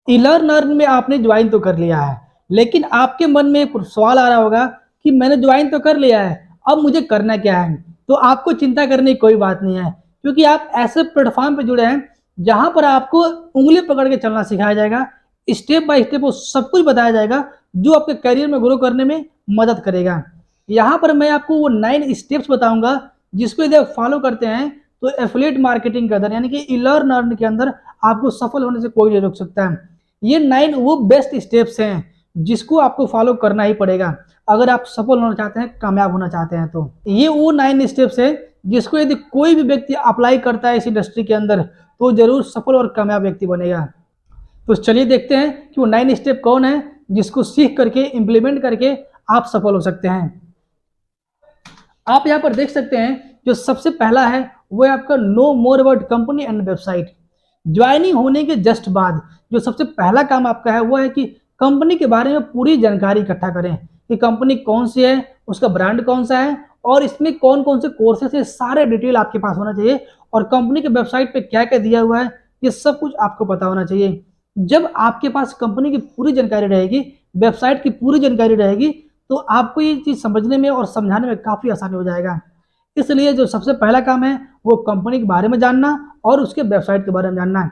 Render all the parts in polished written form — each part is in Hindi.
ई लर्न अर्न में आपने ज्वाइन तो कर लिया है, लेकिन आपके मन में एक सवाल आ रहा होगा कि मैंने ज्वाइन तो कर लिया है, अब मुझे करना क्या है। तो आपको चिंता करने की कोई बात नहीं है, क्योंकि आप ऐसे प्लेटफॉर्म पे जुड़े हैं जहां पर आपको उंगली पकड़ के चलना सिखाया जाएगा। स्टेप बाय स्टेप वो सब कुछ बताया जाएगा जो आपके करियर में ग्रो करने में मदद करेगा। यहाँ पर मैं आपको वो 9 स्टेप्स बताऊंगा जिसको यदि आप फॉलो करते हैं तो एफिलिएट मार्केटिंग के अंदर यानी कि ई लर्न अर्न के अंदर आपको सफल होने से कोई नहीं रोक सकता है। ये 9 वो बेस्ट स्टेप्स हैं जिसको आपको फॉलो करना ही पड़ेगा अगर आप सफल होना चाहते हैं, कामयाब होना चाहते हैं। तो ये वो 9 स्टेप्स है जिसको यदि कोई भी व्यक्ति अप्लाई करता है इस इंडस्ट्री के अंदर तो जरूर सफल और कामयाब व्यक्ति बनेगा। तो चलिए देखते हैं कि वो 9 स्टेप कौन है जिसको सीख करके इंप्लीमेंट करके आप सफल हो सकते हैं। आप यहाँ पर देख सकते हैं जो सबसे पहला है वो है आपका know more about company and website. Joining होने के जस्ट बाद जो सबसे पहला काम आपका है वो है कि कंपनी के बारे में पूरी जानकारी इकट्ठा करें कि कंपनी कौन सी है, उसका ब्रांड कौन सा है और इसमें कौन कौन से कोर्सेस है, सारे डिटेल आपके पास होना चाहिए। और कंपनी के वेबसाइट पे क्या क्या दिया हुआ है ये सब कुछ आपको पता होना चाहिए। जब आपके पास कंपनी की पूरी जानकारी रहेगी, वेबसाइट की पूरी जानकारी रहेगी, तो आपको ये चीज़ समझने में और समझाने में काफ़ी आसानी हो जाएगा। इसलिए जो सबसे पहला काम है वो कंपनी के बारे में जानना और उसके वेबसाइट के बारे में जानना है।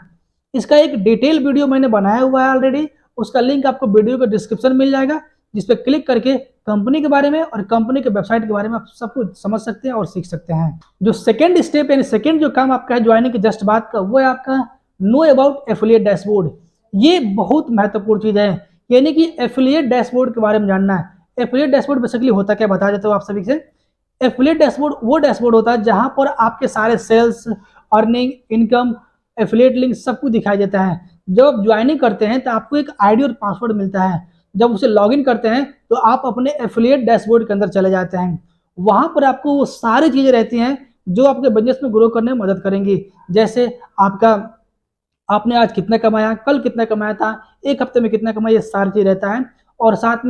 इसका एक डिटेल वीडियो मैंने बनाया हुआ है ऑलरेडी, उसका लिंक आपको वीडियो के डिस्क्रिप्शन में मिल जाएगा, जिस पर क्लिक करके कंपनी के बारे में और कंपनी के वेबसाइट के बारे में आप सब कुछ समझ सकते हैं और सीख सकते हैं। जो सेकंड स्टेप यानी सेकंड जो काम आपका है ज्वाइनिंग के जस्ट बाद का वो है आपका नो अबाउट एफिलिएट डैशबोर्ड। ये बहुत महत्वपूर्ण चीज़ है, यानी कि एफिलिएट डैशबोर्ड के बारे में जानना है। एफिलिएट डैशबोर्ड बेसिकली होता क्या बता देता हूँ आप सभी से। एफिलिएट डैशबोर्ड वो डैशबोर्ड होता है जहां पर आपके सारे sales, earning, income, affiliate link सब कुछ दिखाई देता है। जब आप ज्वाइनिंग करते हैं तो आपको एक आईडी और पासवर्ड मिलता है। जब उसे लॉगिन करते हैं तो आप अपने एफिलिएट डैशबोर्ड के अंदर चले जाते हैं। वहां पर आपको वो सारी चीजें रहती हैं जो आपके बिजनेस में ग्रो करने में मदद करेंगी। जैसे आपका आपने आज कितना कमाया, कल कितना कमाया था, एक हफ्ते में कितना कमाया, ये सारी चीज रहता है। और साथ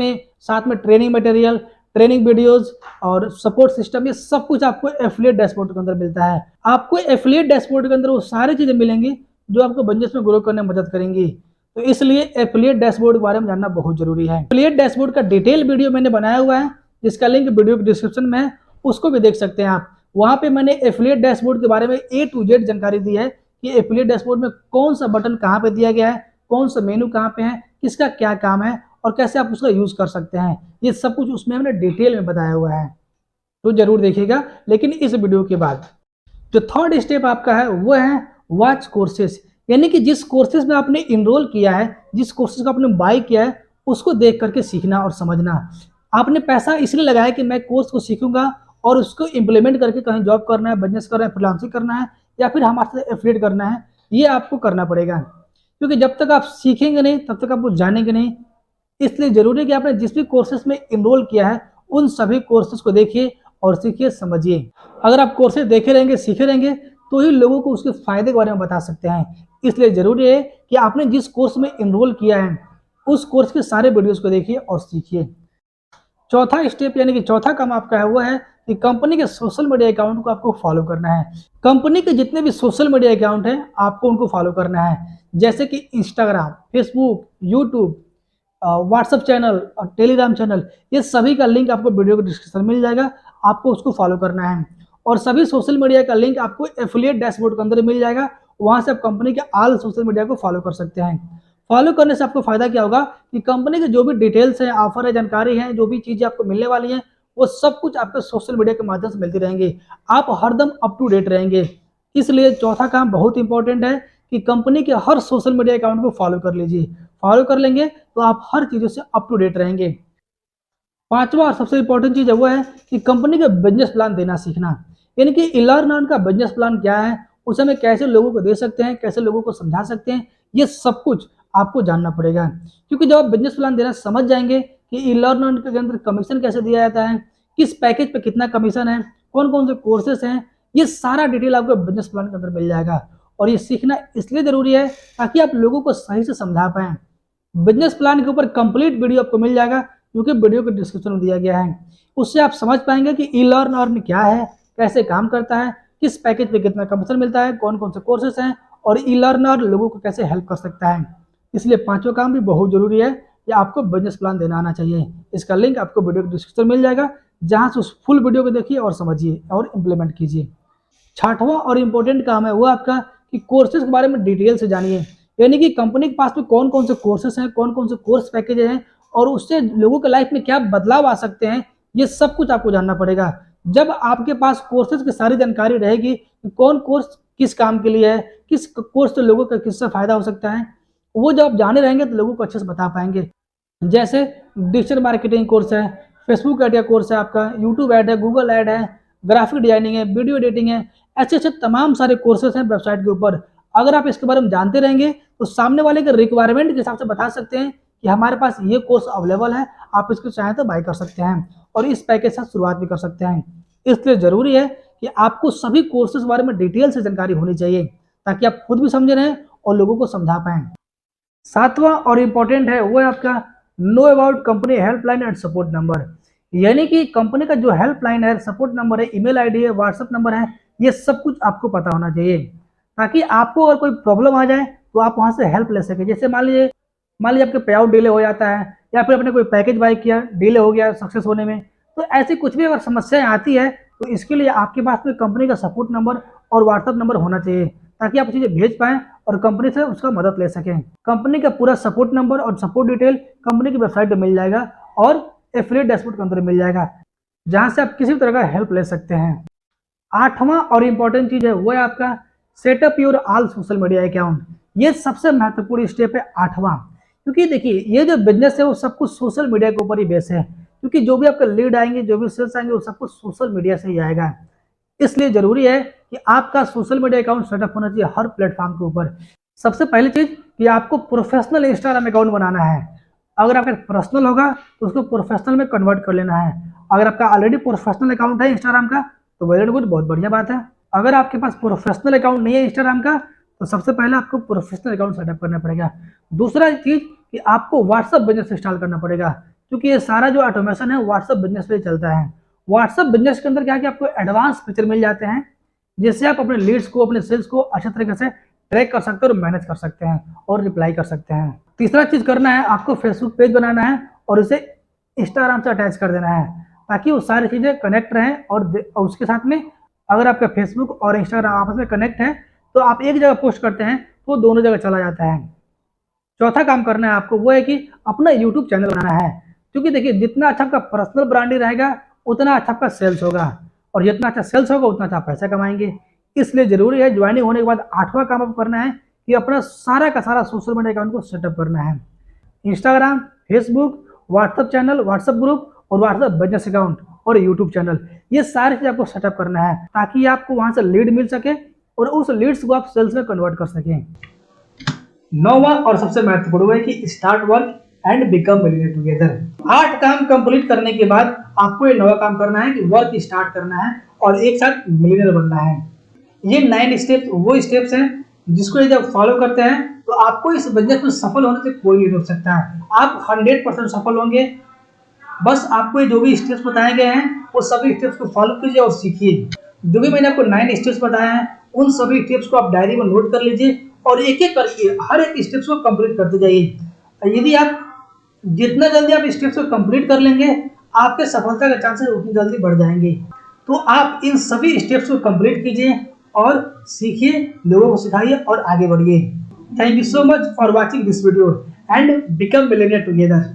में ट्रेनिंग मटेरियल, ट्रेनिंग वीडियोस और सपोर्ट सिस्टम, ये सब कुछ आपको एफिलिएट डैशबोर्ड के अंदर मिलता है। आपको एफिलिएट डैशबोर्ड के अंदर वो सारी चीजें मिलेंगी जो आपको बिजनेस में ग्रो करने में मदद करेंगी। तो इसलिए एफिलिएट डैशबोर्ड के बारे में जानना बहुत जरूरी है। एफिलिएट डैशबोर्ड का डिटेल वीडियो मैंने बनाया हुआ है जिसका लिंक वीडियो के डिस्क्रिप्शन में है, उसको भी देख सकते हैं आप। वहां पे मैंने एफिलिएट डैशबोर्ड के बारे में A to Z जानकारी दी है कि एफिलिएट डैशबोर्ड में कौन सा बटन कहाँ पे दिया गया है, कौन सा मेनू कहाँ पे है, किसका क्या काम है और कैसे आप उसका यूज कर सकते हैं। ये सब कुछ उसमें हमने डिटेल में बताया हुआ है, तो जरूर देखिएगा। लेकिन इस वीडियो के बाद जो थर्ड स्टेप आपका है वो है वॉच कोर्सेज, यानी कि जिस कोर्सेज में आपने इनरोल किया है, जिस कोर्सेज को आपने बाय किया है, उसको देख करके सीखना और समझना। आपने पैसा इसलिए लगाया कि मैं कोर्स को सीखूंगा और उसको इम्प्लीमेंट करके कहीं जॉब करना है, बिजनेस करना है, फ्रीलांसिंग करना है या फिर हमारे साथ एफिलिएट करना है, ये आपको करना पड़ेगा। क्योंकि जब तक आप सीखेंगे नहीं तब तक आप कुछ जानेंगे नहीं। इसलिए जरूरी है कि आपने जिस भी कोर्सेज में इनरोल किया है उन सभी कोर्सेज को देखिए और सीखिए, समझिए। अगर आप कोर्सेज देखे रहेंगे, सीखे रहेंगे तो ही लोगों को उसके फायदे के बारे में बता सकते हैं। इसलिए जरूरी है कि आपने जिस कोर्स में इनरोल किया है उस कोर्स के सारे वीडियोस को देखिए और सीखिए। चौथा स्टेप यानी कि चौथा काम आपका है वो है कि कंपनी के सोशल मीडिया अकाउंट को आपको फॉलो करना है। कंपनी के जितने भी सोशल मीडिया अकाउंट हैं आपको उनको फॉलो करना है, जैसे कि Instagram, Facebook, YouTube, WhatsApp channel और टेलीग्राम चैनल, ये सभी का लिंक आपको वीडियो के डिस्क्रिप्शन में मिल जाएगा। आपको उसको फॉलो करना है और सभी सोशल मीडिया का लिंक आपको एफिलिएट डैशबोर्ड के अंदर मिल जाएगा। वहां से आप कंपनी के ऑल सोशल मीडिया को फॉलो कर सकते हैं। फॉलो करने से आपको फायदा क्या होगा कि कंपनी के जो भी डिटेल्स है, ऑफर है, जानकारी है, जो भी चीजें आपको मिलने वाली हैं वो सब कुछ आपको सोशल मीडिया के माध्यम से मिलती रहेंगी। आप हरदम अप टू डेट रहेंगे। इसलिए चौथा काम बहुत इंपॉर्टेंट है कि कंपनी के हर सोशल मीडिया अकाउंट को फॉलो कर लीजिए। फॉलो कर लेंगे तो आप हर चीज़ों से अप टू डेट रहेंगे। पांचवा और सबसे इंपॉर्टेंट चीज़ है वो है कि कंपनी का बिजनेस प्लान देना सीखना, यानी कि ई लर्न अर्न का बिजनेस प्लान क्या है, उसे हमें कैसे लोगों को दे सकते हैं, कैसे लोगों को समझा सकते हैं, ये सब कुछ आपको जानना पड़ेगा। क्योंकि जब आप बिजनेस प्लान देना समझ जाएंगे कि ई लर्न अर्न के अंदर कमीशन कैसे दिया जाता है, किस पैकेज पे कितना कमीशन है, कौन कौन से कोर्सेस हैं, ये सारा डिटेल आपको बिजनेस प्लान के अंदर मिल जाएगा। और ये सीखना इसलिए जरूरी है ताकि आप लोगों को सही से समझा पाएं। बिजनेस प्लान के ऊपर कंप्लीट वीडियो आपको मिल जाएगा क्योंकि वीडियो के डिस्क्रिप्शन में दिया गया है। उससे आप समझ पाएंगे कि ई लर्न अर्न क्या है, कैसे काम करता है, किस पैकेज पे कितना कमीशन मिलता है, कौन कौन से कोर्सेस हैं और ई लर्नर लोगों को कैसे हेल्प कर सकता है। इसलिए पांचवा काम भी बहुत जरूरी है कि आपको बिजनेस प्लान देना आना चाहिए। इसका लिंक आपको वीडियो के डिस्क्रिप्शन में मिल जाएगा, जहां से उस फुल वीडियो को देखिए और समझिए और इम्प्लीमेंट कीजिए। छठवां और इम्पोर्टेंट काम है वो आपका कि कोर्सेज के बारे में डिटेल से जानिए, यानी कि कंपनी के पास में कौन कौन से कोर्सेज हैं, कौन कौन से कोर्स पैकेज हैं और उससे लोगों के लाइफ में क्या बदलाव आ सकते हैं, ये सब कुछ आपको जानना पड़ेगा। जब आपके पास कोर्सेज की सारी जानकारी रहेगी कि कौन कोर्स किस काम के लिए है, किस कोर्स से लोगों का किससे फायदा हो सकता है, वो जब आप जाने रहेंगे तो लोगों को अच्छे से बता पाएंगे। जैसे डिजिटल मार्केटिंग कोर्स है, फेसबुक ऐड का कोर्स है आपका, यूट्यूब ऐड है, गूगल ऐड है, ग्राफिक डिजाइनिंग है, वीडियो एडिटिंग है, ऐसे ऐसे तमाम सारे कोर्सेज हैं वेबसाइट के ऊपर। अगर आप इसके बारे में जानते रहेंगे तो सामने वाले के रिक्वायरमेंट के हिसाब से बता सकते हैं कि हमारे पास ये कोर्स अवेलेबल है, आप इसको चाहें तो बाय कर सकते हैं और इस पैकेज से शुरुआत भी कर सकते हैं। इसलिए ज़रूरी है कि आपको सभी कोर्सेज के बारे में डिटेल से जानकारी होनी चाहिए, ताकि आप खुद भी समझे रहें और लोगों को समझा पाएँ। सातवां और इम्पोर्टेंट है वो है आपका know about company helpline and support number, यानी कि कंपनी का जो हेल्पलाइन है, सपोर्ट नंबर है, ईमेल आईडी है, व्हाट्सएप नंबर है, ये सब कुछ आपको पता होना चाहिए, ताकि आपको अगर कोई प्रॉब्लम आ जाए तो आप वहां से हेल्प ले सके। जैसे मान लीजिए आपके पे आउट डिले हो जाता है या फिर आपने कोई पैकेज बाय किया, डिले हो गया सक्सेस होने में, तो ऐसी कुछ भी अगर समस्याएं आती है तो इसके लिए आपके पास में कंपनी का सपोर्ट नंबर और व्हाट्सएप नंबर होना चाहिए, ताकि आप चीज़ें भेज पाएँ और कंपनी से उसका मदद ले सकें। कंपनी का पूरा सपोर्ट नंबर और सपोर्ट डिटेल कंपनी की वेबसाइट पर मिल जाएगा और एफिलिएट डैशबोर्ड के अंदर मिल जाएगा, जहां से आप किसी भी तरह का हेल्प ले सकते हैं। आठवां और इम्पोर्टेंट चीज है वो है आपका setup your all social media account. ये सबसे महत्वपूर्ण स्टेप है आठवां, क्योंकि देखिए ये जो बिजनेस है वो सब कुछ सोशल मीडिया के ऊपर ही बेस है, क्योंकि जो भी आपके लीड आएंगे, जो भी सेल्स आएंगे, वो सब कुछ सोशल मीडिया से ही आएगा। इसलिए जरूरी है कि आपका सोशल मीडिया अकाउंट सेटअप होना चाहिए हर प्लेटफॉर्म के ऊपर। सबसे पहली चीज कि आपको प्रोफेशनल इंस्टाग्राम अकाउंट बनाना है। अगर आपका पर्सनल होगा तो उसको प्रोफेशनल में कन्वर्ट कर लेना है। अगर आपका ऑलरेडी प्रोफेशनल अकाउंट है इंस्टाग्राम का तो वेल एंड गुड, बहुत बढ़िया बात है। अगर आपके पास प्रोफेशनल अकाउंट नहीं है इंस्टाग्राम का तो सबसे पहले आपको प्रोफेशनल अकाउंट सेटअप करना पड़ेगा। दूसरा चीज कि आपको व्हाट्सएप बिजनेस इंस्टॉल करना पड़ेगा, क्योंकि ये सारा जो ऑटोमेशन है व्हाट्सएप बिजनेस पे चलता है। व्हाट्सएप बिजनेस के अंदर क्या है कि आपको एडवांस फीचर मिल जाते हैं, जिससे आप अपने लीड्स को, अपने सेल्स को अच्छे तरीके से ट्रैक कर सकते हैं और मैनेज कर सकते हैं और रिप्लाई कर सकते हैं। तीसरा चीज करना है, आपको फेसबुक पेज बनाना है और इसे इंस्टाग्राम से अटैच कर देना है, ताकि वो सारी चीजें कनेक्ट रहें और उसके साथ में अगर आपका फेसबुक और इंस्टाग्राम आपस में कनेक्ट है तो आप एक जगह पोस्ट करते हैं तो दोनों जगह चला जाता है। चौथा काम करना है आपको वो है कि अपना यूट्यूब चैनल बनाना है, क्योंकि देखिए जितना अच्छा आपका पर्सनल ब्रांडिंग रहेगा उतना अच्छा आपका सेल्स होगा और जितना अच्छा सेल्स होगा उतना अच्छा पैसा कमाएंगे। इसलिए जरूरी है ज्वाइनिंग होने के बाद आठवां काम आपको करना है कि अपना सारा का सारा सोशल मीडिया अकाउंट को सेटअप करना है। Instagram, Facebook, WhatsApp channel, WhatsApp group और व्हाट्सएप बिजनेस अकाउंट और यूट्यूब चैनल, ये सारी चीज आपको सेटअप करना है, ताकि आपको वहां से लीड मिल सके और उस लीड्स को आप सेल्स में कन्वर्ट कर सकें। नौवां और सबसे महत्वपूर्ण है कि start work and become millionaire together. 8 काम कंप्लीट करने के बाद आपको ये 9वां काम करना है कि वर्क स्टार्ट करना है और एक साथ मिलियनेयर बनना है। ये 9 स्टेप्स वो स्टेप्स हैं जिसको यदि आप फॉलो करते हैं तो आपको इस बिजनेस में सफल होने से कोई नहीं रोक सकता है। आप 100% सफल होंगे। बस आपको ये जो भी स्टेप्स बताए गए हैं वो सभी स्टेप्स को फॉलो कीजिए और सीखिए। जो भी मैंने आपको 9 स्टेप्स बताए हैं उन सभी स्टेप्स को आप डायरी में नोट कर लीजिए और एक एक करके हर एक स्टेप्स को कंप्लीट करते जाइए। यदि आप जितना जल्दी आप स्टेप्स को कंप्लीट कर लेंगे, आपके सफलता के चांसेस उतनी जल्दी बढ़ जाएंगे। तो आप इन सभी स्टेप्स को कंप्लीट कीजिए और सीखिए, लोगों को सिखाइए और आगे बढ़िए। Thank you so much for watching this video and become millionaire together.